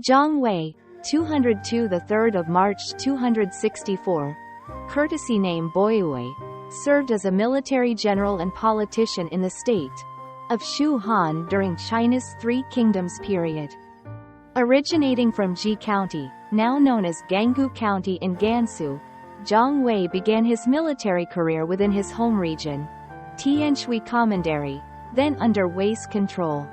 Jiang Wei, 202 the 3rd of March 264, courtesy name Boyue, served as a military general and politician in the state of Shu Han during China's Three Kingdoms period. Originating from Ji County, now known as Gangu County in Gansu, Jiang Wei began his military career within his home region, Tianshui Commandery, then under Wei's control.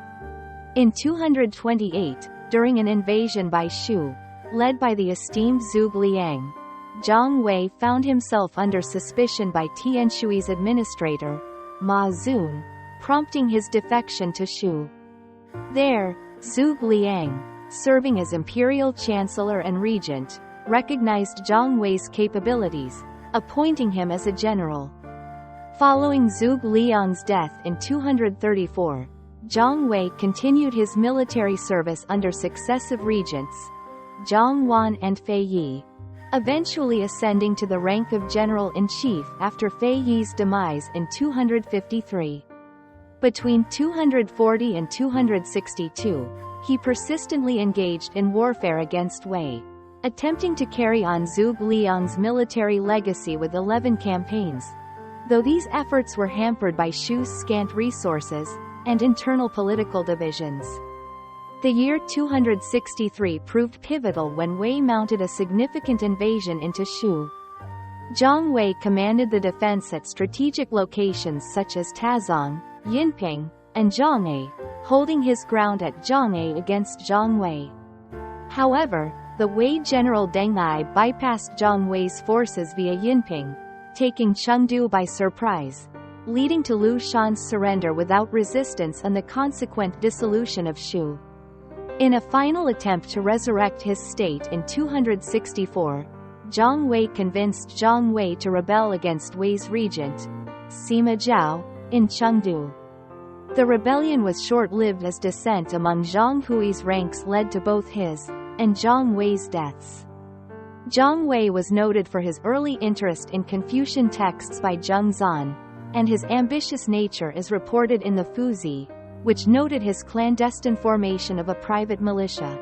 In 228, during an invasion by Shu, led by the esteemed Zhuge Liang, Jiang Wei found himself under suspicion by Tianshui's administrator, Ma Zun, prompting his defection to Shu. There, Zhuge Liang, serving as Imperial Chancellor and regent, recognized Jiang Wei's capabilities, appointing him as a general. Following Zhuge Liang's death in 234, Jiang Wei continued his military service under successive regents, Zhong Hui and Fei Yi, eventually ascending to the rank of general-in-chief after Fei Yi's demise in 253. Between 240 and 262, he persistently engaged in warfare against Wei, attempting to carry on Zhuge Liang's military legacy with 11 campaigns, though these efforts were hampered by Shu's scant resources and internal political divisions. The year 263 proved pivotal when Wei mounted a significant invasion into Shu. Jiang Wei commanded the defense at strategic locations such as Tazhong, Yinping, and Jiange, holding his ground at Jiange against Zhong Hui. However, the Wei general Deng Ai bypassed Jiang Wei's forces via Yinping, taking Chengdu by surprise, leading to Liu Shan's surrender without resistance and the consequent dissolution of Shu. In a final attempt to resurrect his state in 264, Jiang Wei convinced Zhong Hui to rebel against Wei's regent, Sima Zhao, in Chengdu. The rebellion was short-lived as dissent among Zhong Hui's ranks led to both his and Zhong Wei's deaths. Jiang Wei was noted for his early interest in Confucian texts by Zheng Zan, and his ambitious nature is reported in the Fuzi, which noted his clandestine formation of a private militia.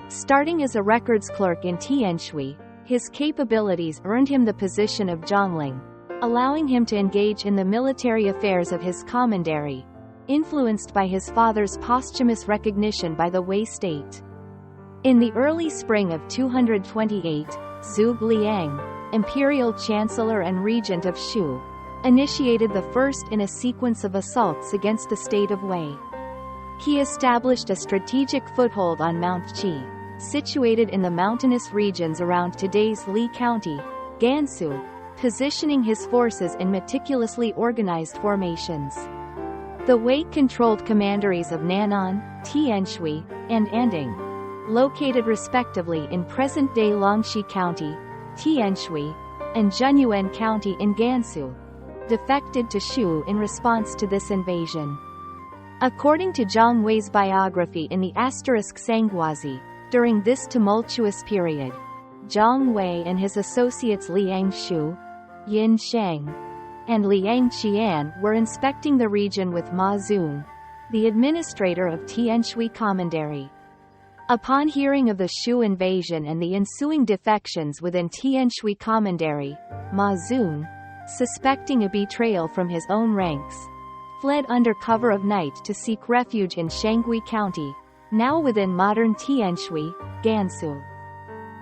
Starting as a records clerk in Tianshui, his capabilities earned him the position of Zhongling, allowing him to engage in the military affairs of his commandery, influenced by his father's posthumous recognition by the Wei state. In the early spring of 228, Zhuge Liang, Imperial Chancellor and Regent of Shu, initiated the first in a sequence of assaults against the state of Wei. He established a strategic foothold on Mount Qi, situated in the mountainous regions around today's Li County, Gansu, positioning his forces in meticulously organized formations. The Wei-controlled commanderies of Nan'an, Tianshui, and Anding, located respectively in present-day Longxi County, Tianshui, and Zhenyuan County in Gansu, defected to Shu in response to this invasion. According to Jiang Wei's biography in the *Sanghuazi, during this tumultuous period, Jiang Wei and his associates Liang Shu, Yin Shang, and Liang Qian were inspecting the region with Ma Zun, the administrator of Tianshui Commandery. Upon hearing of the Shu invasion and the ensuing defections within Tianshui Commandery, Ma Zun, suspecting a betrayal from his own ranks, fled under cover of night to seek refuge in Shangui County, now within modern Tianshui, Gansu.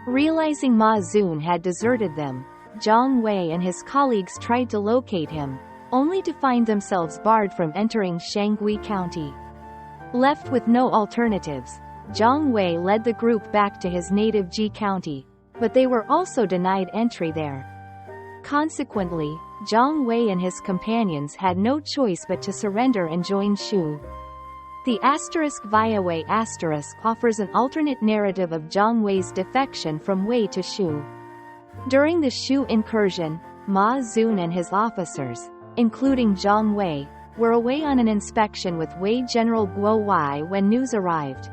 Realizing Ma Zun had deserted them, Jiang Wei and his colleagues tried to locate him, only to find themselves barred from entering Shangui County. Left with no alternatives, Jiang Wei led the group back to his native Ji County, but they were also denied entry there. Consequently, Jiang Wei and his companions had no choice but to surrender and join Shu. The Wei Wei offers an alternate narrative of Jiang Wei's defection from Wei to Shu. During the Shu incursion, Ma Zun and his officers, including Zhong Hui, were away on an inspection with Wei General Guo Wai when news arrived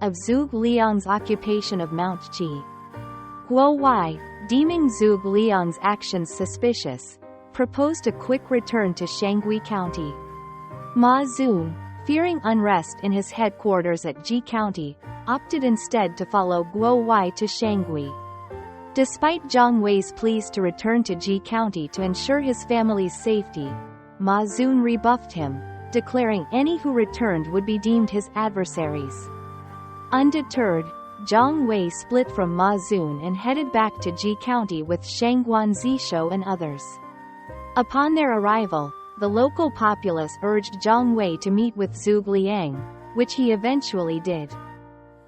of Zhuge Liang's occupation of Mount Qi. Guo Wai, deeming Zhuge Liang's actions suspicious, proposed a quick return to Shangui County. Ma Zun, fearing unrest in his headquarters at Ji County, opted instead to follow Guo Wai to Shangui. Despite Jiang Wei's pleas to return to Ji County to ensure his family's safety, Ma Zun rebuffed him, declaring any who returned would be deemed his adversaries. Undeterred, Jiang Wei split from Ma Zun and headed back to Ji County with Shangguan Zishou and others. Upon their arrival, the local populace urged Jiang Wei to meet with Zhuge Liang, which he eventually did.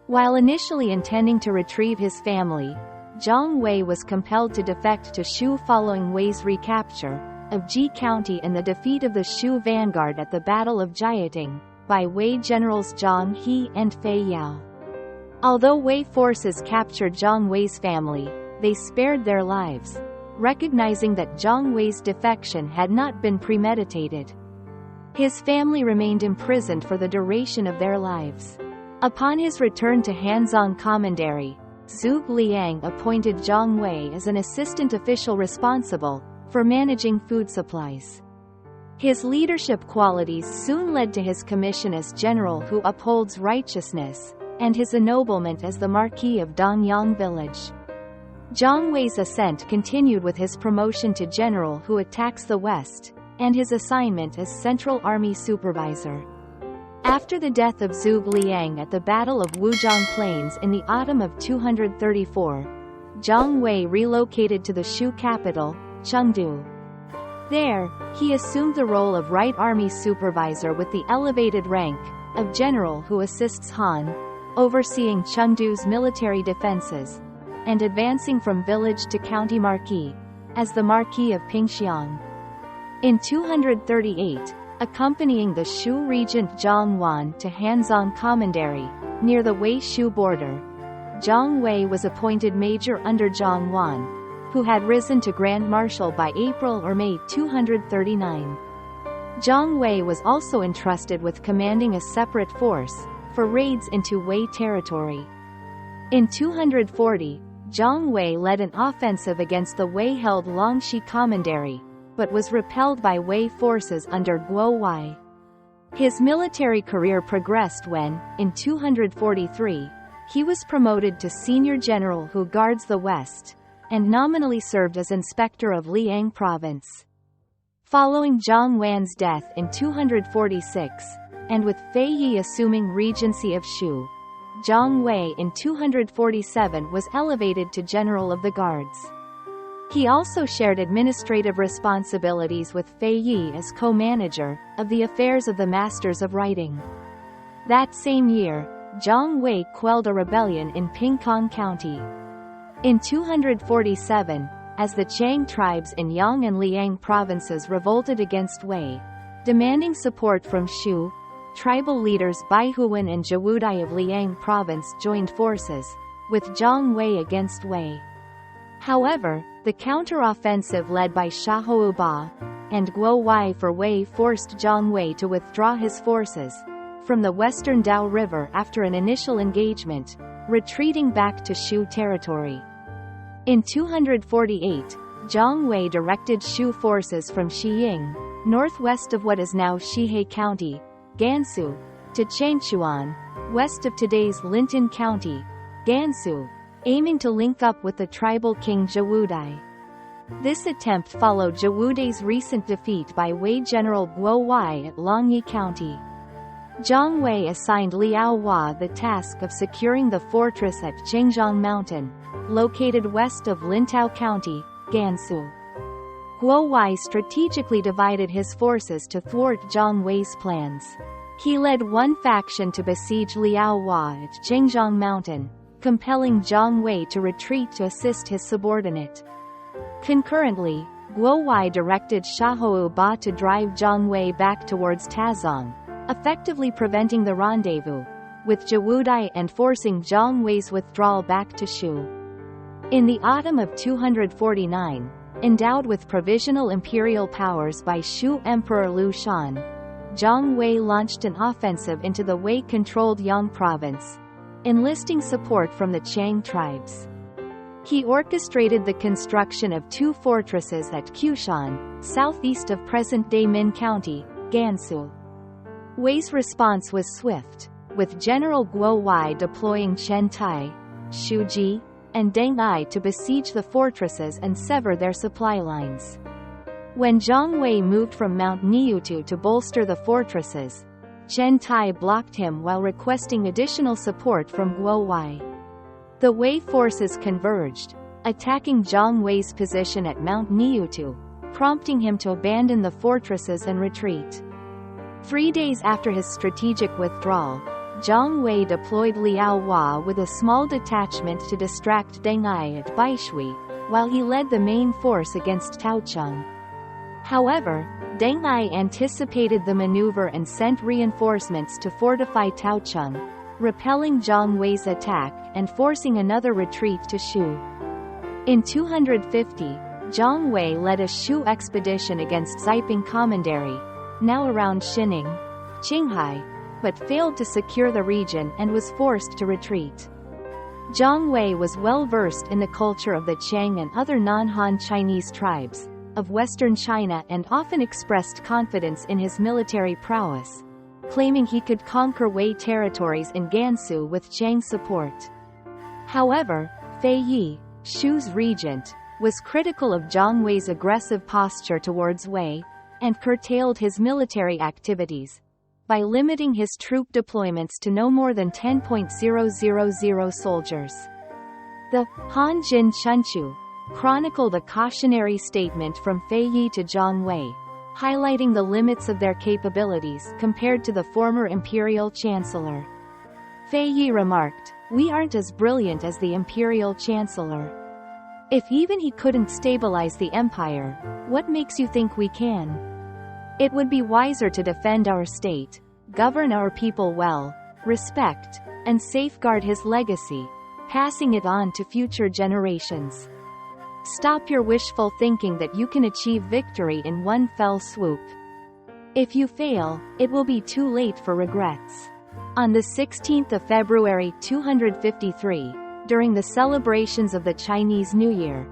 While initially intending to retrieve his family, Jiang Wei was compelled to defect to Shu following Wei's recapture of Ji County and the defeat of the Shu vanguard at the Battle of Jiating by Wei generals Zhong Hui and Fei Yi. Although Wei forces captured Jiang Wei's family, they spared their lives, recognizing that Jiang Wei's defection had not been premeditated. His family remained imprisoned for the duration of their lives. Upon his return to Hanzhong Commandery, Zhuge Liang appointed Jiang Wei as an assistant official responsible for managing food supplies. His leadership qualities soon led to his commission as general who upholds righteousness, and his ennoblement as the Marquis of Dongyang Village. Jiang Wei's ascent continued with his promotion to general who attacks the west, and his assignment as Central Army Supervisor. After the death of Zhuge Liang at the Battle of Wuzhong Plains in the autumn of 234, Jiang Wei relocated to the Shu capital, Chengdu. There, he assumed the role of Right Army Supervisor with the elevated rank of general who assists Han, overseeing Chengdu's military defenses, and advancing from village to county marquis, as the Marquis of Pingxiang. In 238, accompanying the Shu regent Zhang Wan to Hanzhong Commandery, near the Wei-Shu border, Jiang Wei was appointed major under Zhang Wan, who had risen to Grand Marshal by April or May 239. Jiang Wei was also entrusted with commanding a separate force for raids into Wei territory. In 240, Jiang Wei led an offensive against the Wei-held Longxi Commandery, but was repelled by Wei forces under Guo Wai. His military career progressed when, in 243, he was promoted to senior general who guards the west, and nominally served as inspector of Liang province. Following Zhang Wan's death in 246, and with Fei Yi assuming regency of Shu, Jiang Wei in 247 was elevated to General of the Guards. He also shared administrative responsibilities with Fei Yi as co-manager of the affairs of the Masters of Writing. That same year, Jiang Wei quelled a rebellion in Pingkong County. In 247, as the Chang tribes in Yang and Liang provinces revolted against Wei, demanding support from Shu, tribal leaders Bai Huan and Jiawudai of Liang province joined forces, with Zhang Wei against Wei. However, the counter-offensive led by Xiahou Ba and Guo Wai for Wei forced Jiang Wei to withdraw his forces from the western Dao River after an initial engagement, retreating back to Shu territory. In 248, Jiang Wei directed Shu forces from Xiying, northwest of what is now Xihai County, Gansu, to Changchuan, west of today's Linton County, Gansu, aiming to link up with the tribal king Jiawudai. This attempt followed Jiawudai's recent defeat by Wei general Guo Wai at Longyi County. Zhang Wei assigned Liao Hua the task of securing the fortress at Qingzhong Mountain, located west of Lintao County, Gansu. Guo Wai strategically divided his forces to thwart Zhang Wei's plans. He led one faction to besiege Liao Hua at Qingzhong Mountain, compelling Zhang Wei to retreat to assist his subordinate. Concurrently, Guo Wai directed Xiahou Ba to drive Zhang Wei back towards Tazhong, effectively preventing the rendezvous with Jiawudai and forcing Zhang Wei's withdrawal back to Shu. In the autumn of 249, endowed with provisional imperial powers by Shu Emperor Liu Shan, Zhang Wei launched an offensive into the Wei-controlled Yang province, enlisting support from the Chang tribes. He orchestrated the construction of two fortresses at Qushan, southeast of present-day Min County, Gansu. Wei's response was swift, with General Guo Wai deploying Chen Tai, Shu Ji, and Deng Ai to besiege the fortresses and sever their supply lines. When Jiang Wei moved from Mount Niutu to bolster the fortresses, Chen Tai blocked him while requesting additional support from Guo Wai. The Wei forces converged, attacking Jiang Wei's position at Mount Niutu, prompting him to abandon the fortresses and retreat. 3 days after his strategic withdrawal, Jiang Wei deployed Liao Hua with a small detachment to distract Deng Ai at Baishui, while he led the main force against Tazhong. However, Deng Ai anticipated the maneuver and sent reinforcements to fortify Tazhong, repelling Jiang Wei's attack and forcing another retreat to Shu. In 250, Jiang Wei led a Shu expedition against Yinping Commandery, now around Xining, Qinghai, but failed to secure the region and was forced to retreat. Jiang Wei was well versed in the culture of the Qiang and other non-Han Chinese tribes of western China and often expressed confidence in his military prowess, claiming he could conquer Wei territories in Gansu with Qiang support. However, Fei Yi, Shu's regent, was critical of Jiang Wei's aggressive posture towards Wei, and curtailed his military activities by limiting his troop deployments to no more than 10,000 soldiers. The Hanjin Chunchu chronicled a cautionary statement from Fei Yi to Jiang Wei, highlighting the limits of their capabilities compared to the former Imperial Chancellor. Fei Yi remarked, "We aren't as brilliant as the Imperial Chancellor. If even he couldn't stabilize the empire, what makes you think we can? It would be wiser to defend our state, govern our people well, respect, and safeguard his legacy, passing it on to future generations. Stop your wishful thinking that you can achieve victory in one fell swoop. If you fail, it will be too late for regrets." On the 16th of February 253, during the celebrations of the Chinese New Year,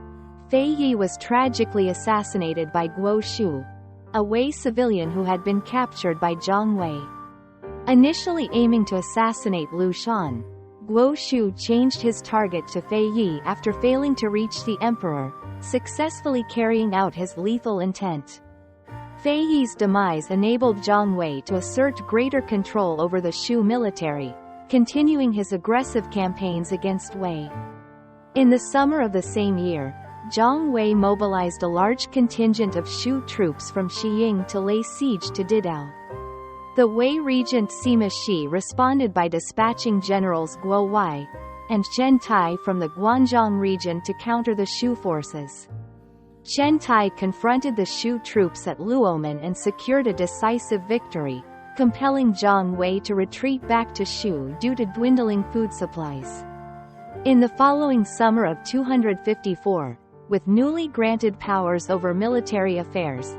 Fei Yi was tragically assassinated by Guo Shu, a Wei civilian who had been captured by Zhong Hui. Initially aiming to assassinate Liu Shan, Guo Shu changed his target to Fei Yi after failing to reach the emperor, successfully carrying out his lethal intent. Fei Yi's demise enabled Zhong Hui to assert greater control over the Shu military, continuing his aggressive campaigns against Wei. In the summer of the same year, Zhong Hui mobilized a large contingent of Shu troops from Xiying to lay siege to Didao. The Wei regent Sima Zhao responded by dispatching generals Guo Wai and Chen Tai from the Guanzhong region to counter the Shu forces. Chen Tai confronted the Shu troops at Luomen and secured a decisive victory, compelling Zhong Hui to retreat back to Shu due to dwindling food supplies. In the following summer of 254, with newly granted powers over military affairs,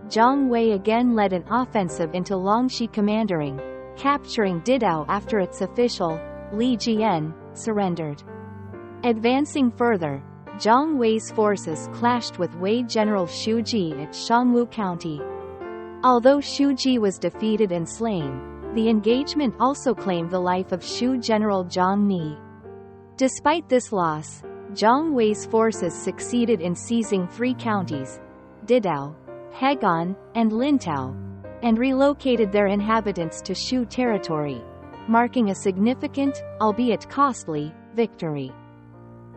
Zhong Hui again led an offensive into Longxi Commandery, capturing Didao after its official, Li Jian, surrendered. Advancing further, Zhong Hui's forces clashed with Wei General Shu Ji at Gangu County. Although Shu Ji was defeated and slain, the engagement also claimed the life of Shu General Zhang Ni. Despite this loss, Zhong Hui's forces succeeded in seizing 3 counties, Didao, Hegan, and Lintao, and relocated their inhabitants to Shu territory, marking a significant, albeit costly, victory.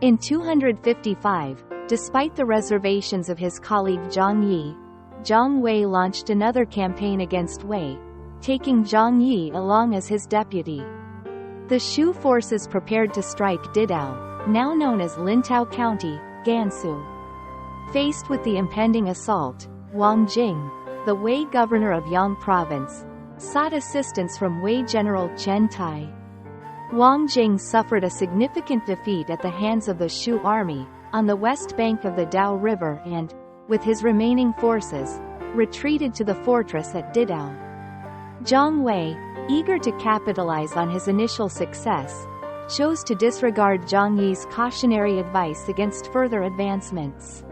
In 255, despite the reservations of his colleague Zhang Yi, Zhong Hui launched another campaign against Wei, taking Zhang Yi along as his deputy. The Shu forces prepared to strike Didao, now known as Lintao County, Gansu. Faced with the impending assault, Wang Jing, the Wei governor of Yang province, sought assistance from Wei General Chen Tai. Wang Jing suffered a significant defeat at the hands of the Shu army, on the west bank of the Dao River and, with his remaining forces, retreated to the fortress at Didao. Zhong Hui, eager to capitalize on his initial success, chose to disregard Zhang Yi's cautionary advice against further advancements.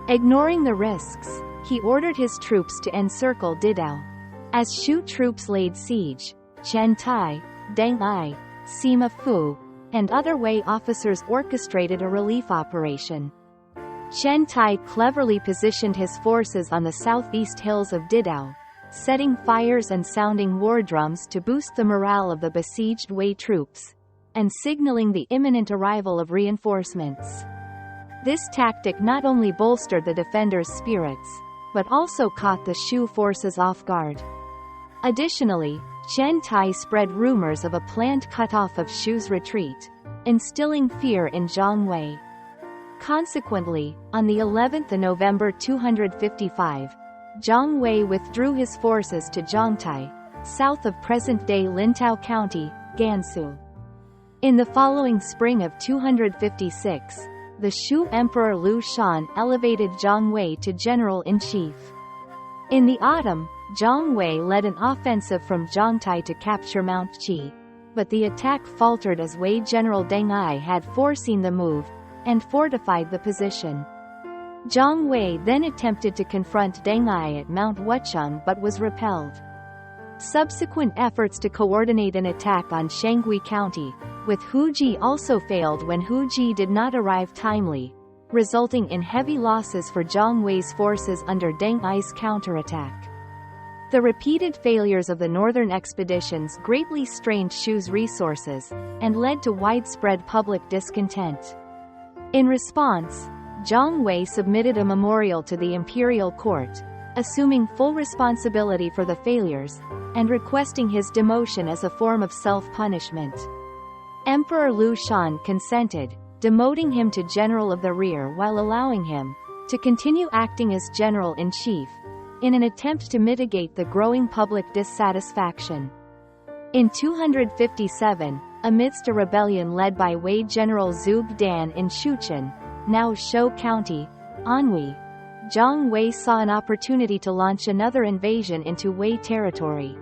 Ignoring the risks, he ordered his troops to encircle Didao. As Shu troops laid siege, Chen Tai, Deng Ai, Sima Fu, and other Wei officers orchestrated a relief operation. Chen Tai cleverly positioned his forces on the southeast hills of Didao, setting fires and sounding war drums to boost the morale of the besieged Wei troops, and signaling the imminent arrival of reinforcements. This tactic not only bolstered the defenders' spirits, but also caught the Shu forces off guard. Additionally, Chen Tai spread rumors of a planned cutoff of Shu's retreat, instilling fear in Jiang Wei. Consequently, on the 11th of November 255, Jiang Wei withdrew his forces to Zhongtai, south of present-day Lintao County, Gansu. In the following spring of 256, the Shu Emperor Liu Shan elevated Jiang Wei to general-in-chief. In the autumn, Jiang Wei led an offensive from Zhongtai to capture Mount Qi, but the attack faltered as Wei General Deng Ai had foreseen the move and fortified the position. Jiang Wei then attempted to confront Deng Ai at Mount Wucheng but was repelled. Subsequent efforts to coordinate an attack on Shangui County, with Hu Ji also failed when Hu Ji did not arrive timely, resulting in heavy losses for Jiang Wei's forces under Deng Ai's counterattack. The repeated failures of the northern expeditions greatly strained Shu's resources, and led to widespread public discontent. In response, Jiang Wei submitted a memorial to the imperial court, assuming full responsibility for the failures, and requesting his demotion as a form of self-punishment. Emperor Liu Shan consented, demoting him to general of the rear while allowing him to continue acting as general-in-chief, in an attempt to mitigate the growing public dissatisfaction. In 257, amidst a rebellion led by Wei General Zhuge Liang in Shuchen, now Shou County, Anhui, Jiang Wei saw an opportunity to launch another invasion into Wei territory.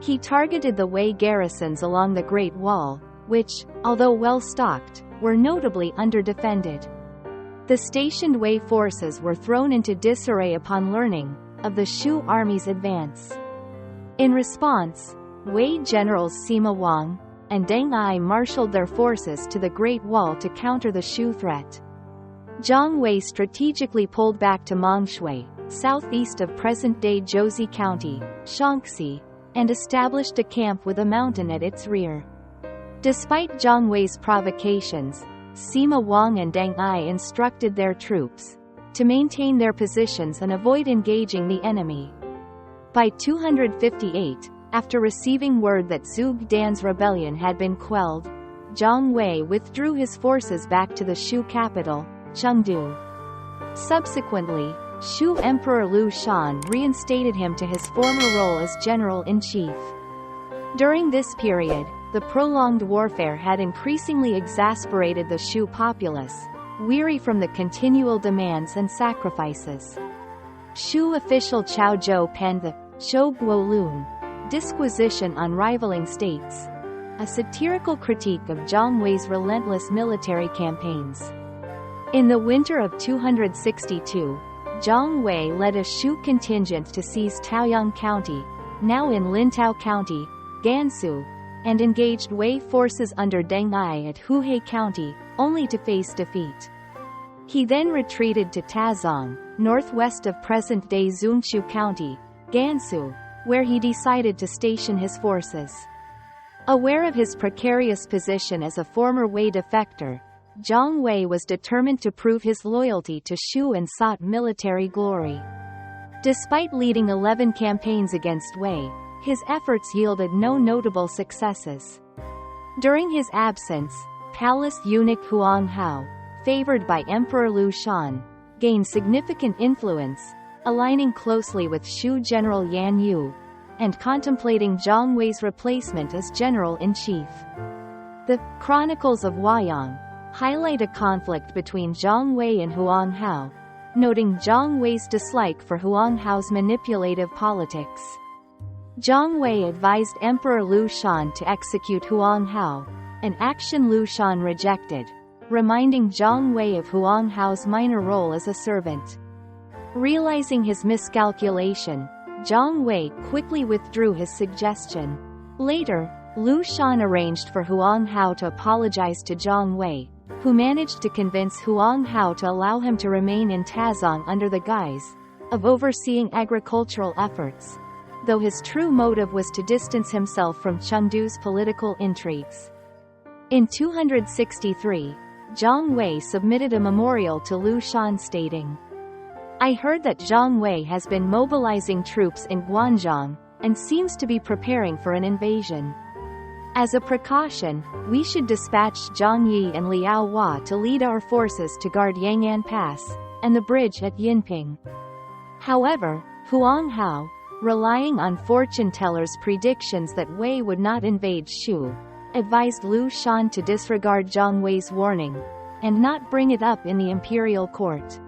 He targeted the Wei garrisons along the Great Wall, which, although well-stocked, were notably under-defended. The stationed Wei forces were thrown into disarray upon learning of the Shu army's advance. In response, Wei generals Sima Wang and Deng Ai marshaled their forces to the Great Wall to counter the Shu threat. Jiang Wei strategically pulled back to Mongshui, southeast of present-day Zhouzi County, Shaanxi, and established a camp with a mountain at its rear. Despite Jiang Wei's provocations, Sima Wang and Deng Ai instructed their troops to maintain their positions and avoid engaging the enemy. By 258, after receiving word that Zhuge Liang's rebellion had been quelled, Jiang Wei withdrew his forces back to the Shu capital, Chengdu. Subsequently, Shu Emperor Liu Shan reinstated him to his former role as general-in-chief. During this period, the prolonged warfare had increasingly exasperated the Shu populace, weary from the continual demands and sacrifices. Shu official Chao Zhou penned the Zhou Guolun Disquisition on Rivaling States, a satirical critique of Jiang Wei's relentless military campaigns. In the winter of 262, Jiang Wei led a Shu contingent to seize Taoyang County, now in Lintao County, Gansu, and engaged Wei forces under Deng Ai at Huhei County, only to face defeat. He then retreated to Tazhong, northwest of present-day Zhongshu County, Gansu, where he decided to station his forces. Aware of his precarious position as a former Wei defector, Jiang Wei was determined to prove his loyalty to Shu and sought military glory. Despite leading 11 campaigns against Wei, his efforts yielded no notable successes. During his absence, palace eunuch Huang Hao, favored by Emperor Liu Shan, gained significant influence, aligning closely with Shu General Yan Yu, and contemplating Jiang Wei's replacement as general-in-chief. The Chronicles of Huayang highlight a conflict between Jiang Wei and Huang Hao, noting Jiang Wei's dislike for Huang Hao's manipulative politics. Jiang Wei advised Emperor Liu Shan to execute Huang Hao, an action Liu Shan rejected, reminding Jiang Wei of Huang Hao's minor role as a servant. Realizing his miscalculation, Jiang Wei quickly withdrew his suggestion. Later, Liu Shan arranged for Huang Hao to apologize to Jiang Wei, who managed to convince Huang Hao to allow him to remain in Tazhong under the guise of overseeing agricultural efforts, though his true motive was to distance himself from Chengdu's political intrigues. In 263, Jiang Wei submitted a memorial to Liu Shan stating, "I heard that Jiang Wei has been mobilizing troops in Guanzhong, and seems to be preparing for an invasion. As a precaution, we should dispatch Zhang Yi and Liao Hua to lead our forces to guard Yang'an Pass, and the bridge at Yinping." However, Huang Hao, relying on fortune-tellers' predictions that Wei would not invade Shu, advised Liu Shan to disregard Jiang Wei's warning, and not bring it up in the imperial court.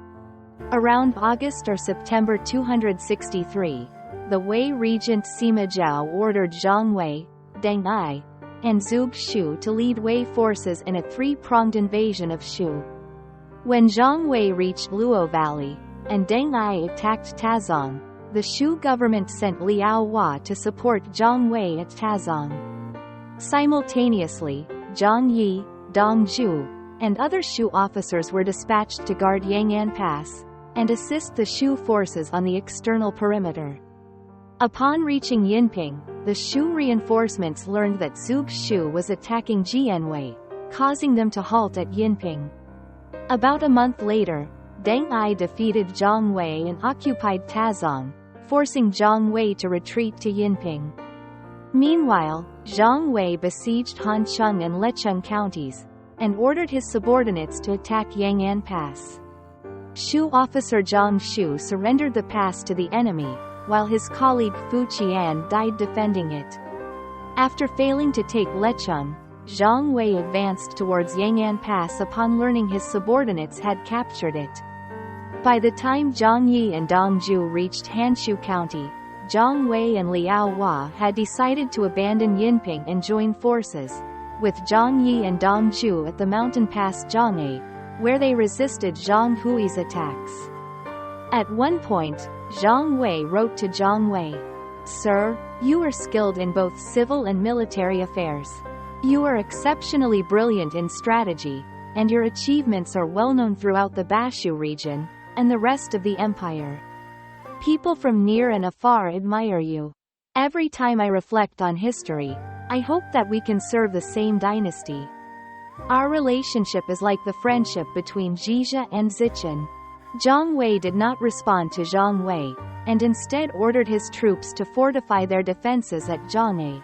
Around August or September 263, the Wei regent Sima Zhao ordered Zhong Hui, Deng Ai, and Zhuge Shu to lead Wei forces in a three-pronged invasion of Shu. When Zhong Hui reached Luo Valley, and Deng Ai attacked Tazhong, the Shu government sent Liao Hua to support Zhong Hui at Tazhong. Simultaneously, Zhang Yi, Dong Zhu, and other Shu officers were dispatched to guard Yang'an Pass, and assist the Shu forces on the external perimeter. Upon reaching Yinping, the Shu reinforcements learned that Zhuge Shu was attacking Jianwei, causing them to halt at Yinping. About a month later, Deng Ai defeated Zhong Hui and occupied Tazhong, forcing Zhong Hui to retreat to Yinping. Meanwhile, Zhong Hui besieged Hancheng and Lecheng counties, and ordered his subordinates to attack Yang'an Pass. Shu officer Zhang Shu surrendered the pass to the enemy, while his colleague Fu Qian died defending it. After failing to take Lecheng, Zhong Hui advanced towards Yang'an Pass upon learning his subordinates had captured it. By the time Zhang Yi and Dong Zhu reached Hanshu County, Zhong Hui and Liao Hua had decided to abandon Yinping and join forces, with Zhang Yi and Dong Zhu at the mountain pass Zhonghe, where they resisted Zhong Hui's attacks. At one point, Zhong Hui wrote to Zhong Hui, "Sir, you are skilled in both civil and military affairs. You are exceptionally brilliant in strategy, and your achievements are well known throughout the Bashu region, and the rest of the empire. People from near and afar admire you. Every time I reflect on history, I hope that we can serve the same dynasty. Our relationship is like the friendship between Jizha and Zichen." Zhong Hui did not respond to Zhong Hui, and instead ordered his troops to fortify their defenses at Zhonghe.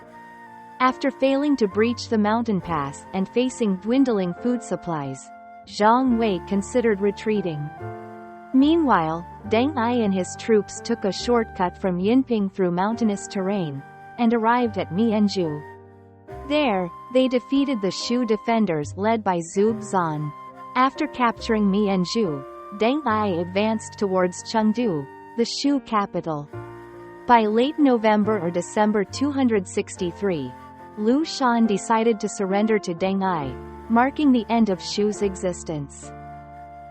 After failing to breach the mountain pass and facing dwindling food supplies, Zhong Hui considered retreating. Meanwhile, Deng Ai and his troops took a shortcut from Yinping through mountainous terrain, and arrived at Mianzhu. There, they defeated the Shu defenders led by Zhuge Zan. After capturing Mianzhu, Deng Ai advanced towards Chengdu, the Shu capital. By late November or December 263, Liu Shan decided to surrender to Deng Ai, marking the end of Shu's existence.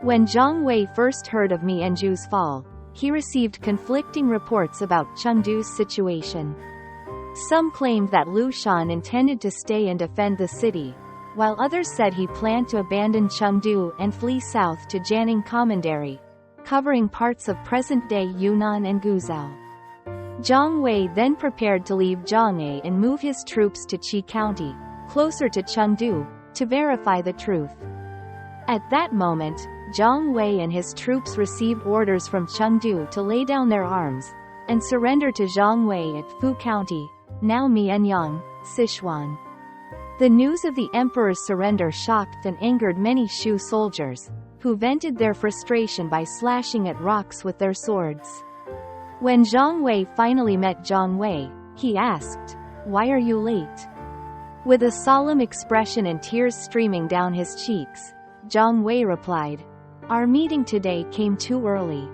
When Zhong Hui first heard of Mianzhu's fall, he received conflicting reports about Chengdu's situation. Some claimed that Liu Shan intended to stay and defend the city, while others said he planned to abandon Chengdu and flee south to Jiang Commandery, covering parts of present-day Yunnan and Guizhou. Jiang Wei then prepared to leave Zhonghe and move his troops to Qi County, closer to Chengdu, to verify the truth. At that moment, Jiang Wei and his troops received orders from Chengdu to lay down their arms, and surrender to Zhong Hui at Fu County, now Mianyang, Sichuan. The news of the emperor's surrender shocked and angered many Shu soldiers, who vented their frustration by slashing at rocks with their swords. When Zhong Hui finally met Jiang Wei, he asked, "Why are you late?" With a solemn expression and tears streaming down his cheeks, Jiang Wei replied, "Our meeting today came too early."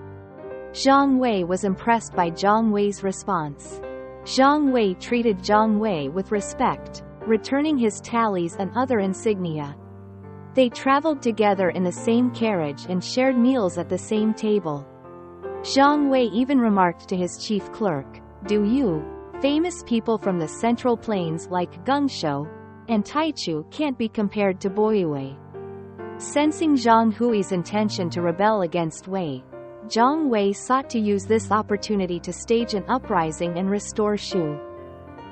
Jiang Wei was impressed by Jiang Wei's response. Jiang Wei treated Jiang Wei with respect, returning his tallies and other insignia. They traveled together in the same carriage and shared meals at the same table. Zhong Hui even remarked to his chief clerk, "Do you? Famous people from the central plains like Gungshou and Taichu can't be compared to Boyue." Sensing Zhong Hui's intention to rebel against Wei, Zhong Hui sought to use this opportunity to stage an uprising and restore Shu.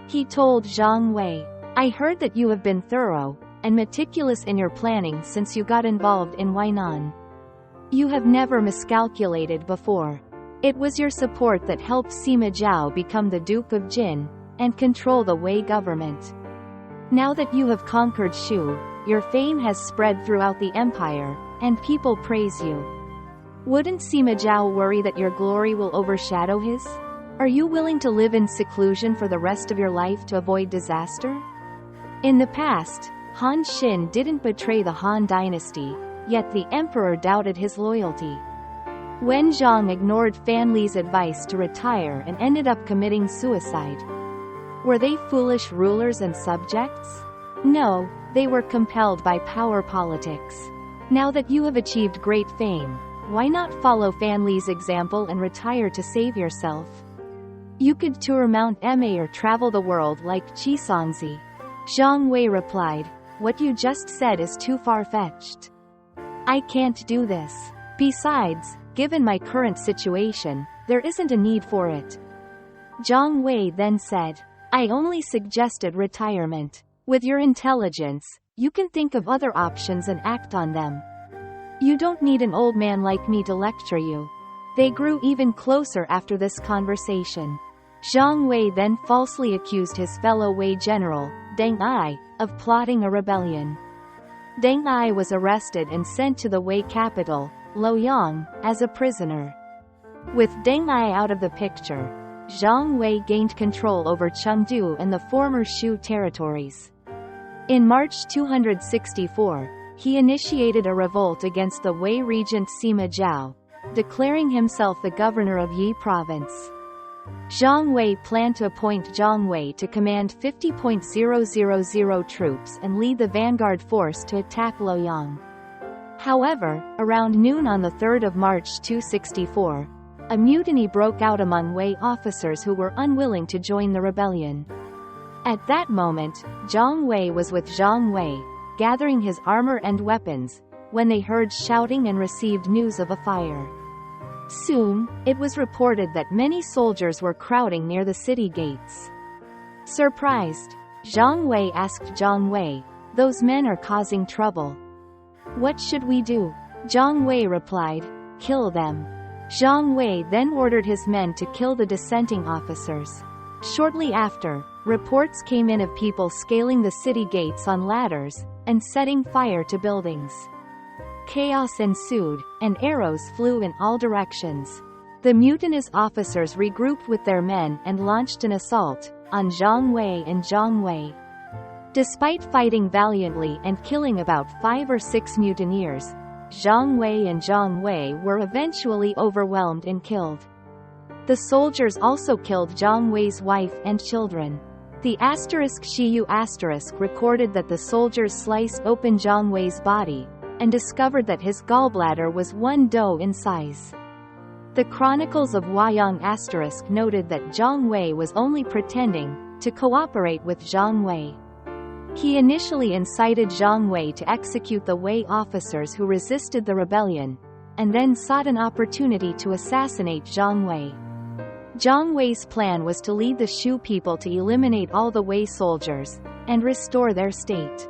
He told Zhong Hui, "I heard that you have been thorough and meticulous in your planning since you got involved in Huainan. You have never miscalculated before. It was your support that helped Sima Zhao become the Duke of Jin and control the Wei government. Now that you have conquered Shu, your fame has spread throughout the empire, and people praise you. Wouldn't Sima Zhao worry that your glory will overshadow his? Are you willing to live in seclusion for the rest of your life to avoid disaster?" In the past, Han Xin didn't betray the Han dynasty, yet the emperor doubted his loyalty. Wen Zhang ignored Fan Li's advice to retire and ended up committing suicide. Were they foolish rulers and subjects? No, they were compelled by power politics. Now that you have achieved great fame, why not follow Fan Li's example and retire to save yourself? You could tour Mount Ma or travel the world like Qi Songzi. Zhong Hui replied, "What you just said is too far-fetched. I can't do this. Besides, given my current situation, there isn't a need for it." Zhong Hui then said, "I only suggested retirement. With your intelligence, you can think of other options and act on them. You don't need an old man like me to lecture you." They grew even closer after this conversation. Zhong Hui then falsely accused his fellow Wei general, Deng Ai, of plotting a rebellion. Deng Ai was arrested and sent to the Wei capital, Luoyang, as a prisoner. With Deng Ai out of the picture, Zhong Hui gained control over Chengdu and the former Shu territories. In March 264, he initiated a revolt against the Wei regent Sima Zhao, declaring himself the governor of Yi province. Zhong Hui planned to appoint Zhong Hui to command 50,000 troops and lead the vanguard force to attack Luoyang. However, around noon on the 3rd of March 264, a mutiny broke out among Wei officers who were unwilling to join the rebellion. At that moment, Zhong Hui was with Zhong Hui, gathering his armor and weapons, when they heard shouting and received news of a fire. Soon, it was reported that many soldiers were crowding near the city gates. Surprised, Zhong Hui asked Zhong Hui, "Those men are causing trouble. What should we do?" Zhong Hui replied, "Kill them." Zhong Hui then ordered his men to kill the dissenting officers. Shortly after, reports came in of people scaling the city gates on ladders and setting fire to buildings. Chaos ensued, and arrows flew in all directions. The mutinous officers regrouped with their men and launched an assault on Zhong Hui and Zhong Hui. Despite fighting valiantly and killing about 5 or 6 mutineers, Zhong Hui and Zhong Hui were eventually overwhelmed and killed. The soldiers also killed Zhong Hui's wife and children. The *Shiyu* recorded that the soldiers sliced open Zhong Hui's body and discovered that his gallbladder was 1 do in size. The Chronicles of Huayang * noted that Zhong Hui was only pretending to cooperate with Zhong Hui. He initially incited Zhong Hui to execute the Wei officers who resisted the rebellion, and then sought an opportunity to assassinate Zhong Hui. Zhong Hui's plan was to lead the Shu people to eliminate all the Wei soldiers and restore their state.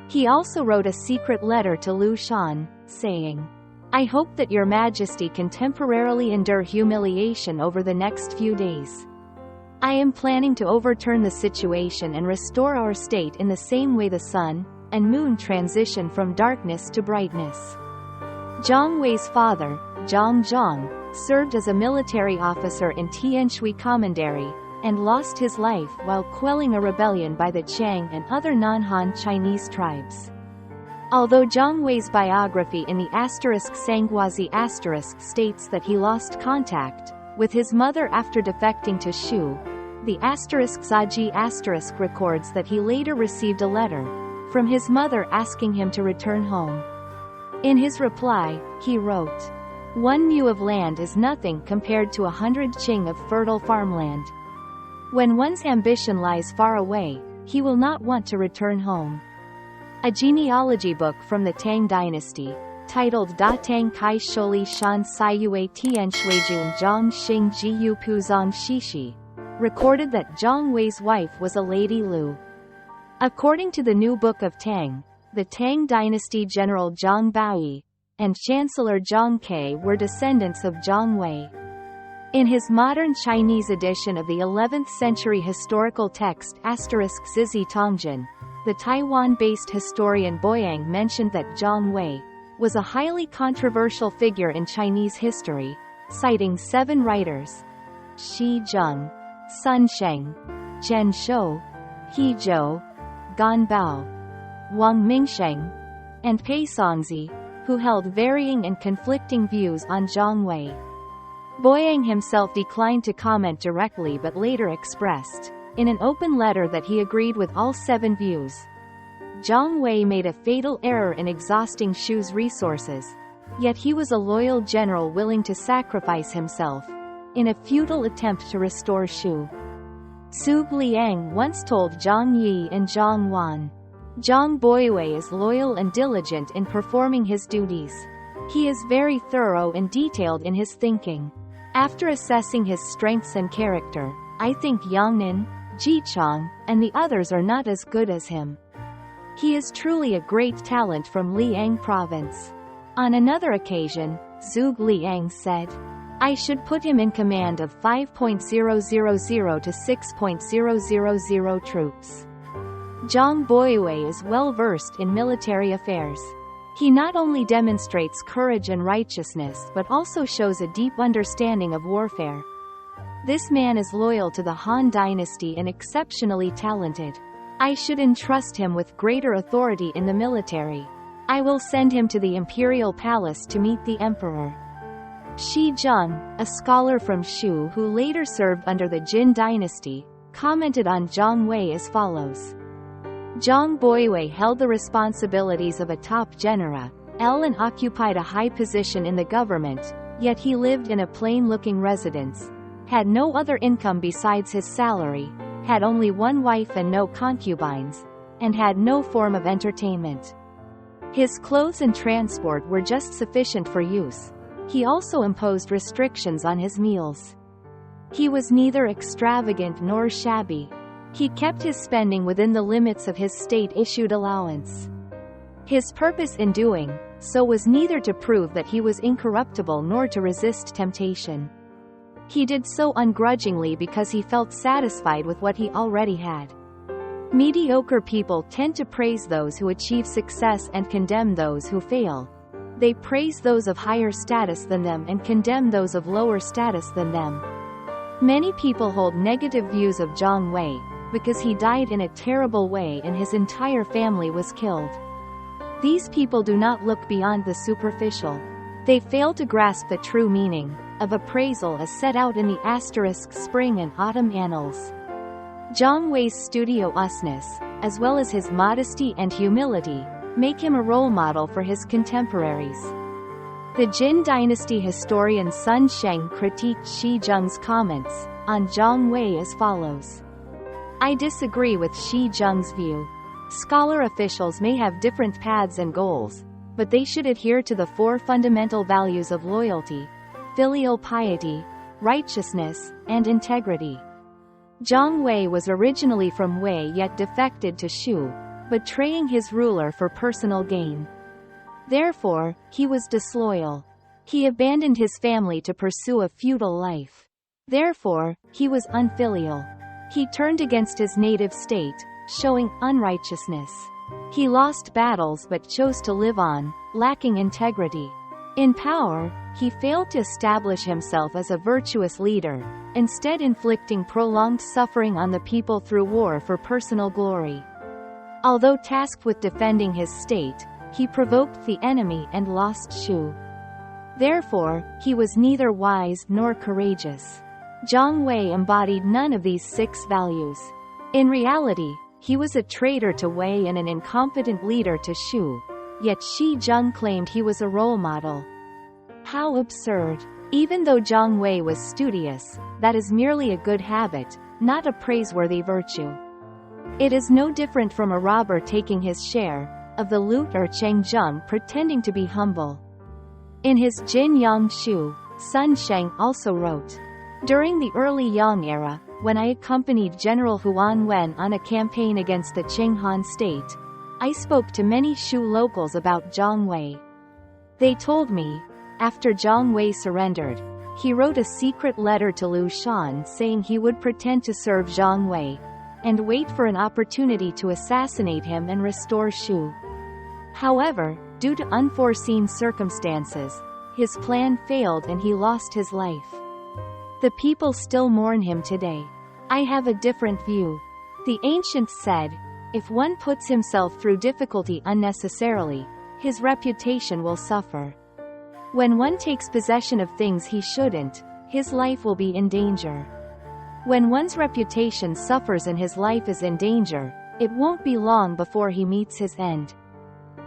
He also wrote a secret letter to Liu Shan, saying, "I hope that your majesty can temporarily endure humiliation over the next few days. I am planning to overturn the situation and restore our state in the same way the sun and moon transition from darkness to brightness." Jiang Wei's father, Zhang Zhang, served as a military officer in Tianshui Commandery, and lost his life while quelling a rebellion by the Qiang and other non-Han Chinese tribes. Although Jiang Wei's biography in the *Sanghuazi* states that he lost contact with his mother after defecting to Shu, the *Zaji* records that he later received a letter from his mother asking him to return home. In his reply, he wrote, 1 mu of land is nothing compared to 100 qing of fertile farmland. When one's ambition lies far away, he will not want to return home. A genealogy book from the Tang Dynasty, titled Da Tang Kai Sholi Shan Sai Yue Tianshui Zhong Xing Ji Yu Pu Zong Shishi, recorded that Jiang Wei's wife was a Lady Liu. According to the New Book of Tang, the Tang Dynasty General Zhang Baoyi and Chancellor Zhong Ke were descendants of Jiang Wei. In his modern Chinese edition of the 11th century historical text Zizi Tongjin, the Taiwan-based historian Boyue mentioned that Jiang Wei was a highly controversial figure in Chinese history, citing 7 writers: Shi Zheng, Sun Sheng, Zhen Shou, He Zhou, Gan Bao, Wang Mingsheng, and Pei Songzi, who held varying and conflicting views on Jiang Wei. Boyue himself declined to comment directly but later expressed, in an open letter, that he agreed with all 7 views. Jiang Wei made a fatal error in exhausting Shu's resources, yet he was a loyal general willing to sacrifice himself in a futile attempt to restore Shu. Zhuge Liang once told Zhang Yi and Zhang Wan, "Zhang Boyue is loyal and diligent in performing his duties. He is very thorough and detailed in his thinking. After assessing his strengths and character, I think Yangnan, Jichang, and the others are not as good as him. He is truly a great talent from Liang province." On another occasion, Zhuge Liang said, "I should put him in command of 5,000 to 6,000 troops." Zhang Boyue is well versed in military affairs. He not only demonstrates courage and righteousness but also shows a deep understanding of warfare. This man is loyal to the Han Dynasty and exceptionally talented. I should entrust him with greater authority in the military. I will send him to the Imperial Palace to meet the Emperor. Shi Zheng, a scholar from Shu who later served under the Jin Dynasty, commented on Jiang Wei as follows. Zhang Boyue held the responsibilities of a top general and occupied a high position in the government, yet he lived in a plain-looking residence, had no other income besides his salary, had only 1 wife and no concubines, and had no form of entertainment. His clothes and transport were just sufficient for use. He also imposed restrictions on his meals. He was neither extravagant nor shabby. He kept his spending within the limits of his state-issued allowance. His purpose in doing so was neither to prove that he was incorruptible nor to resist temptation. He did so ungrudgingly because he felt satisfied with what he already had. Mediocre people tend to praise those who achieve success and condemn those who fail. They praise those of higher status than them and condemn those of lower status than them. Many people hold negative views of Jiang Wei because he died in a terrible way and his entire family was killed. These people do not look beyond the superficial. They fail to grasp the true meaning of appraisal as set out in the Spring and Autumn Annals. Jiang Wei's studiousness, as well as his modesty and humility, make him a role model for his contemporaries. The Jin Dynasty historian Sun Sheng critiqued Shi Zheng's comments on Jiang Wei as follows. I disagree with Shi Zheng's view. Scholar officials may have different paths and goals, but they should adhere to the 4 fundamental values of loyalty, filial piety, righteousness, and integrity. Jiang Wei was originally from Wei yet defected to Shu, betraying his ruler for personal gain. Therefore, he was disloyal. He abandoned his family to pursue a feudal life. Therefore, he was unfilial. He turned against his native state, showing unrighteousness. He lost battles but chose to live on, lacking integrity. In power, he failed to establish himself as a virtuous leader, instead inflicting prolonged suffering on the people through war for personal glory. Although tasked with defending his state, he provoked the enemy and lost Shu. Therefore, he was neither wise nor courageous. Jiang Wei embodied none of these 6 values. In reality, he was a traitor to Wei and an incompetent leader to Shu, yet Shi Zheng claimed he was a role model. How absurd. Even though Jiang Wei was studious, that is merely a good habit, not a praiseworthy virtue. It is no different from a robber taking his share of the loot or Chengzheng pretending to be humble. In his Jin Yang Shu, Sun Sheng also wrote, "During the early Yang era, when I accompanied General Huan Wen on a campaign against the Qing Han state, I spoke to many Shu locals about Jiang Wei. They told me, after Jiang Wei surrendered, he wrote a secret letter to Liu Shan saying he would pretend to serve Jiang Wei, and wait for an opportunity to assassinate him and restore Shu. However, due to unforeseen circumstances, his plan failed and he lost his life. The people still mourn him today. I have a different view. The ancients said, if one puts himself through difficulty unnecessarily, his reputation will suffer. When one takes possession of things he shouldn't, his life will be in danger. When one's reputation suffers and his life is in danger, it won't be long before he meets his end."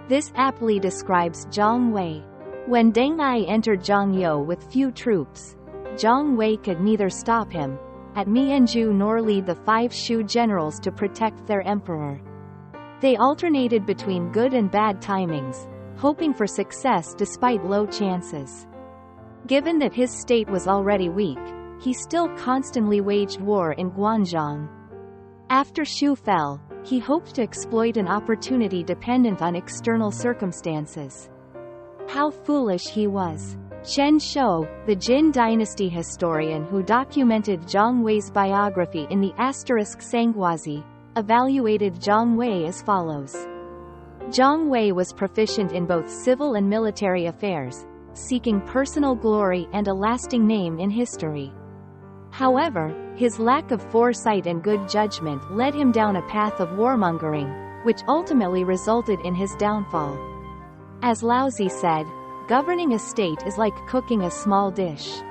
This aptly describes Zhong Hui. When Deng Ai entered Zhongyou with few troops, Jiang Wei could neither stop him at Mianzhu nor lead the 5 Shu generals to protect their emperor. They alternated between good and bad timings, hoping for success despite low chances. Given that his state was already weak, he still constantly waged war in Guanzhong. After Shu fell, he hoped to exploit an opportunity dependent on external circumstances. How foolish he was. Chen Shou, the Jin dynasty historian who documented Jiang Wei's biography in the *Sanghuazi, evaluated Jiang Wei as follows. Jiang Wei was proficient in both civil and military affairs, seeking personal glory and a lasting name in history. However, his lack of foresight and good judgment led him down a path of warmongering, which ultimately resulted in his downfall. As Laozi said, governing a state is like cooking a small dish.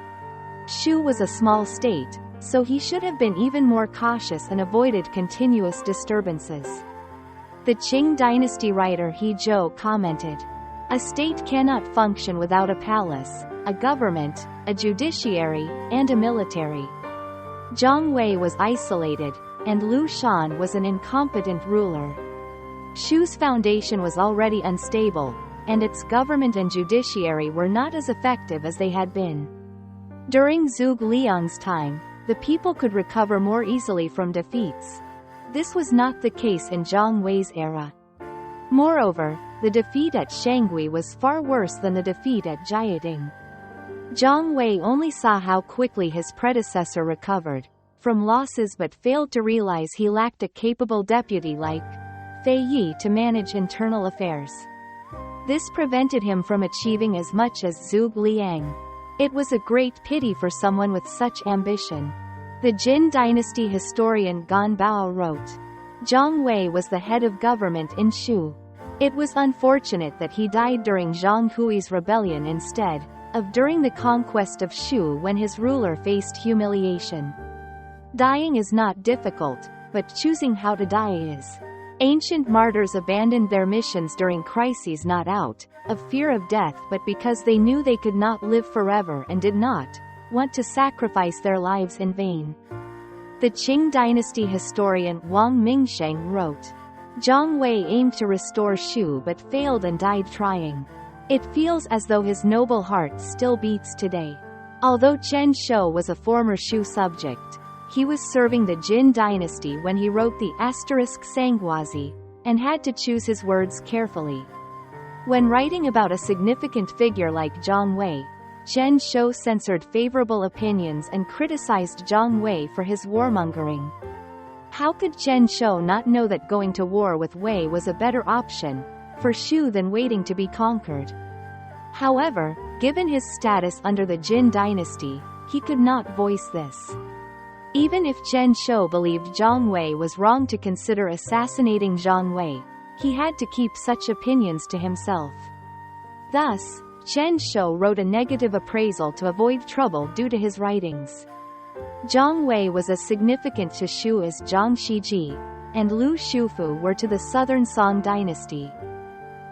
Shu was a small state, so he should have been even more cautious and avoided continuous disturbances. The Qing dynasty writer He Zhou commented, "A state cannot function without a palace, a government, a judiciary, and a military." Jiang Wei was isolated, and Liu Shan was an incompetent ruler. Shu's foundation was already unstable, and its government and judiciary were not as effective as they had been. During Zhuge Liang's time, the people could recover more easily from defeats. This was not the case in Jiang Wei's era. Moreover, the defeat at Shangui was far worse than the defeat at Jiading. Jiang Wei only saw how quickly his predecessor recovered from losses but failed to realize he lacked a capable deputy like Fei Yi to manage internal affairs. This prevented him from achieving as much as Zhuge Liang. It was a great pity for someone with such ambition. The Jin dynasty historian Gan Bao wrote, Jiang Wei was the head of government in Shu. It was unfortunate that he died during Zhong Hui's rebellion instead of during the conquest of Shu when his ruler faced humiliation. Dying is not difficult, but choosing how to die is. Ancient martyrs abandoned their missions during crises not out of fear of death but because they knew they could not live forever and did not want to sacrifice their lives in vain. The Qing dynasty historian Wang Mingsheng wrote, Jiang Wei aimed to restore Shu but failed and died trying. It feels as though his noble heart still beats today. Although Chen Shou was a former Shu subject, he was serving the Jin dynasty when he wrote the *Sanghuazi, and had to choose his words carefully. When writing about a significant figure like Jiang Wei, Chen Shou censored favorable opinions and criticized Jiang Wei for his warmongering. How could Chen Shou not know that going to war with Wei was a better option for Shu than waiting to be conquered? However, given his status under the Jin dynasty, he could not voice this. Even if Chen Shou believed Jiang Wei was wrong to consider assassinating Jiang Wei, he had to keep such opinions to himself. Thus, Chen Shou wrote a negative appraisal to avoid trouble due to his writings. Jiang Wei was as significant to Shu as Zhang Shiji and Lu Shufu were to the southern Song dynasty.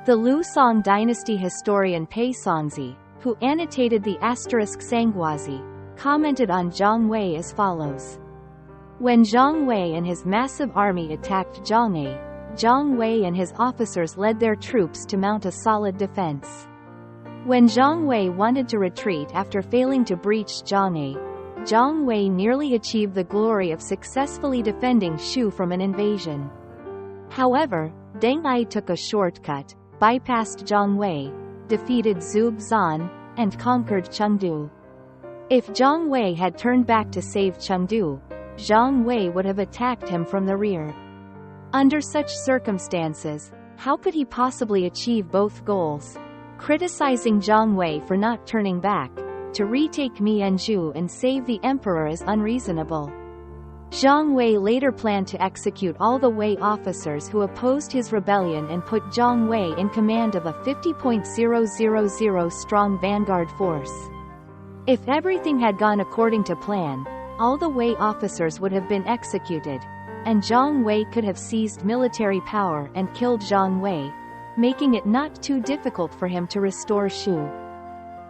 The Lu Song dynasty historian Pei Songzi who annotated the asterisk Sangwazi, commented on Jiang Wei as follows. When Zhong Hui and his massive army attacked Jiang Wei and his officers led their troops to mount a solid defense. When Jiang Wei wanted to retreat after failing to breach Jiang Wei nearly achieved the glory of successfully defending Shu from an invasion. However, Deng Ai took a shortcut, bypassed Jiang Wei, defeated Zhuge Liang, and conquered Chengdu. If Jiang Wei had turned back to save Chengdu, Jiang Wei would have attacked him from the rear. Under such circumstances, how could he possibly achieve both goals? Criticizing Jiang Wei for not turning back to retake Mianzhu and save the emperor is unreasonable. Jiang Wei later planned to execute all the Wei officers who opposed his rebellion and put Jiang Wei in command of a 50,000 strong vanguard force. If everything had gone according to plan, all the Wei officers would have been executed, and Jiang Wei could have seized military power and killed Jiang Wei, making it not too difficult for him to restore Shu.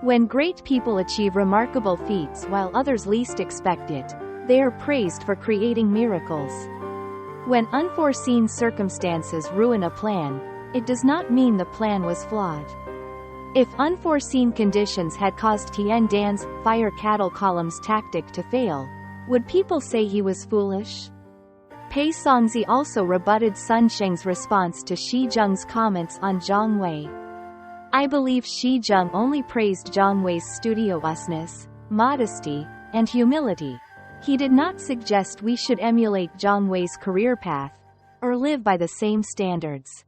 When great people achieve remarkable feats while others least expect it, they are praised for creating miracles. When unforeseen circumstances ruin a plan, it does not mean the plan was flawed. If unforeseen conditions had caused Tian Dan's fire cattle columns tactic to fail, would people say he was foolish? Pei Songzi also rebutted Sun Sheng's response to Shi Zheng's comments on Jiang Wei. I believe Shi Zheng only praised Jiang Wei's studiousness, modesty, and humility. He did not suggest we should emulate Jiang Wei's career path, or live by the same standards.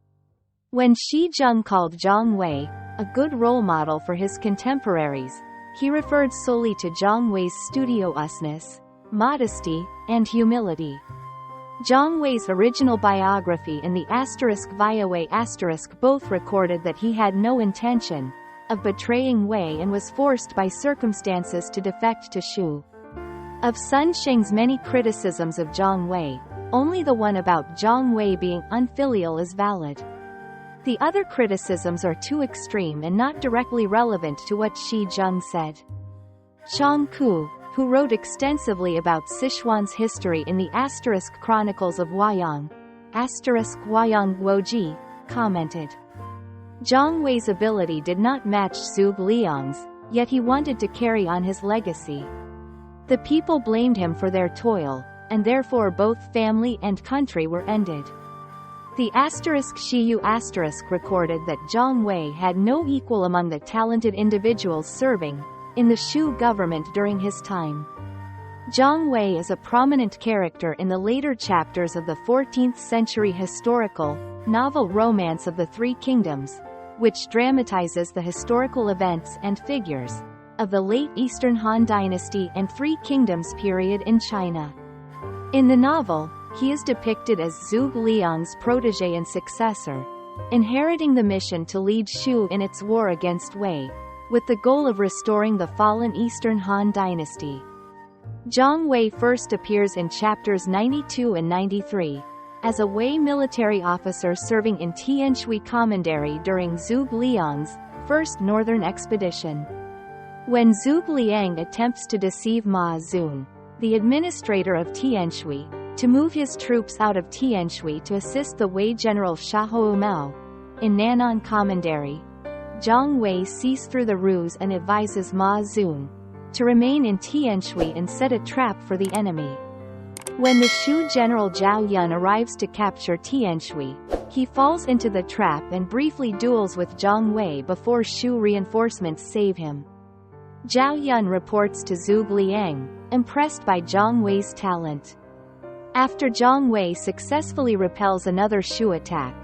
When Shi Zheng called Jiang Wei a good role model for his contemporaries, he referred solely to Jiang Wei's studiousness, modesty, and humility. Jiang Wei's original biography and the Wei Weu both recorded that he had no intention of betraying Wei and was forced by circumstances to defect to Shu. Of Sun Sheng's many criticisms of Jiang Wei, only the one about Jiang Wei being unfilial is valid. The other criticisms are too extreme and not directly relevant to what Shi Zheng said. Zhang Ku, who wrote extensively about Sichuan's history in the Chronicles of Huayang, Huayang Guoji, commented, Jiang Wei's ability did not match Zhuge Liang's, yet he wanted to carry on his legacy. The people blamed him for their toil, and therefore both family and country were ended. The Shiyu recorded that Jiang Wei had no equal among the talented individuals serving in the Shu government during his time. Jiang Wei is a prominent character in the later chapters of the 14th century historical novel Romance of the Three Kingdoms, which dramatizes the historical events and figures of the late Eastern Han Dynasty and Three Kingdoms period in China. In the novel, he is depicted as Zhuge Liang's protege and successor, inheriting the mission to lead Shu in its war against Wei, with the goal of restoring the fallen Eastern Han Dynasty. Jiang Wei first appears in chapters 92 and 93, as a Wei military officer serving in Tianshui Commandery during Zhuge Liang's first northern expedition. When Zhuge Liang attempts to deceive Ma Zun, the administrator of Tianshui, to move his troops out of Tianshui to assist the Wei general Xiahou Mao in Nan'an Commandery, Jiang Wei sees through the ruse and advises Ma Zun to remain in Tianshui and set a trap for the enemy. When the Shu general Zhao Yun arrives to capture Tianshui, he falls into the trap and briefly duels with Jiang Wei before Shu reinforcements save him. Zhao Yun reports to Zhuge Liang, impressed by Jiang Wei's talent. After Jiang Wei successfully repels another Shu attack,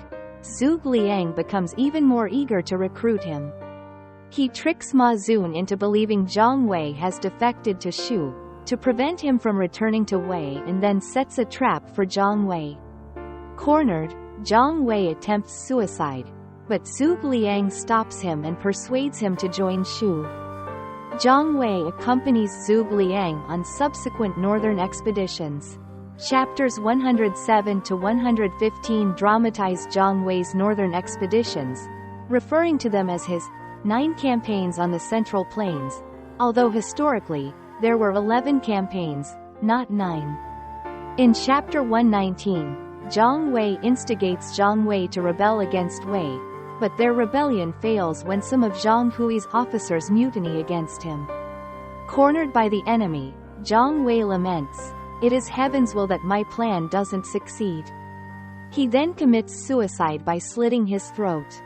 Zhuge Liang becomes even more eager to recruit him. He tricks Ma Zun into believing Jiang Wei has defected to Shu, to prevent him from returning to Wei, and then sets a trap for Jiang Wei. Cornered, Jiang Wei attempts suicide, but Zhuge Liang stops him and persuades him to join Shu. Jiang Wei accompanies Zhuge Liang on subsequent northern expeditions. Chapters 107 to 115 dramatize Jiang Wei's northern expeditions, referring to them as his 9 campaigns on the Central Plains, although historically, there were 11 campaigns, not 9. In Chapter 119, Jiang Wei instigates Zhong Hui to rebel against Wei, but their rebellion fails when some of Zhong Hui's officers mutiny against him. Cornered by the enemy, Zhong Hui laments, "It is heaven's will that my plan doesn't succeed." He then commits suicide by slitting his throat.